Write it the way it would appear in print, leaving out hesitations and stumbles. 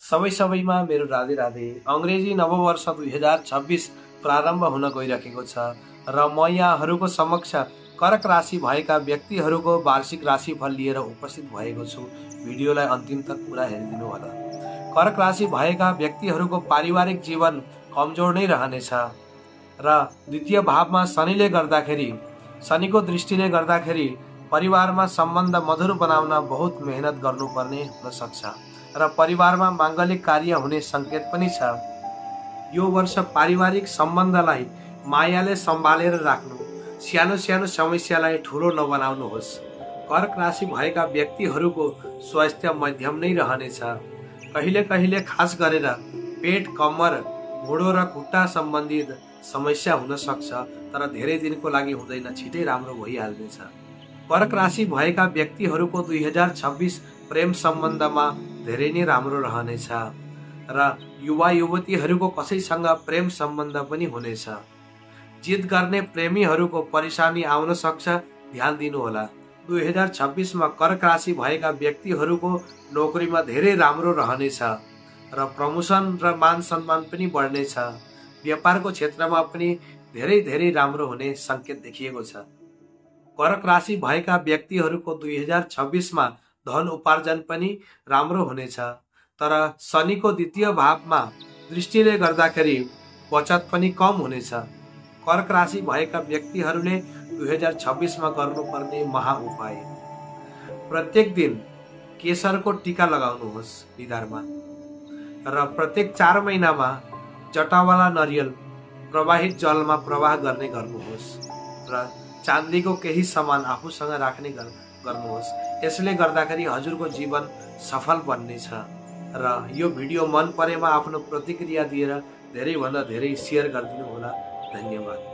सबैमा मेरो राधे राधे। अंग्रेजी नववर्ष 2026 प्रारम्भ हुन गइरहेको छ र म यहाँहरूको समक्ष कर्क राशि भएका व्यक्तिहरूको वार्षिक राशिफल लिएर उपस्थित भएको छु। भिडियोलाई अन्तिम तक पुरा हेरिदिनु होला। कर्क राशि भएका व्यक्तिहरूको पारिवारिक जीवन कमजोर नै रहनेछ र द्वितीय भावमा शनिको दृष्टिले गर्दाखेरि परिवारमा सम्बन्ध मधुर बनाउन बहुत मेहनत गर्नुपर्ने हुन सक्छ र परिवारमा मांगलिक कार्य हुने संकेत पनि छ। यो वर्ष पारिवारिक सम्बन्धलाई मायाले सम्हालेर राख्नु, सानो सानो समस्यालाई ठूलो नबनाउनुहोस्। कर्क राशि भएका व्यक्तिहरूको स्वास्थ्य मध्यम नै रहनेछ। कहिले कहिले खास गरेर पेट, कम्मर, घुँडो र खुट्टा सम्बन्धित समस्या हुन सक्छ, तर धेरै दिनको लागि हुँदैन, छिटै राम्रो भइहाल्नेछ। कर्क राशि भएका व्यक्तिहरूको 2026 प्रेम सम्बन्धमा धेरै नै राम्रो रहनेछ र युवा युवतीहरूको कसैसँग प्रेम सम्बन्ध पनि हुनेछ। जिद गर्ने प्रेमीहरूको परेशानी आउन सक्छ, ध्यान दिनुहोला। 2026 मा कर्क राशि भएका व्यक्तिहरूको नोकरीमा धेरै राम्रो रहनेछ र प्रमोसन र मान सम्मान पनि बढ्नेछ। व्यापारको क्षेत्रमा पनि धेरै राम्रो हुने संकेत देखिएको छ। कर्क राशि भएका व्यक्तिहरूको 2026 मा धन उपार्जन पनि राम्रो हुनेछ, तर शनिको द्वितीय भावमा दृष्टिले गर्दाखेरि बचत पनि कम हुनेछ। कर्क राशि भएका व्यक्तिहरूले 2026 मा गर्नुपर्ने महा उपाय: प्रत्येक दिन केसरको टीका लगाउनुहोस् निधारमा र प्रत्येक 4 महिनामा जटावाला नरियल प्रवाहित जलमा प्रवाह गर्ने गर्नुहोस् र चाँदीको केही सामान आफूसँग राख्ने गर्नुहोस्। यसले गर्दाखेरि हजुरको जीवन सफल बन्नेछ र यो भिडियो मन परेमा आफ्नो प्रतिक्रिया दिएर धेरै भन्दा धेरै शेयर गरिदिनु होला। धन्यवाद।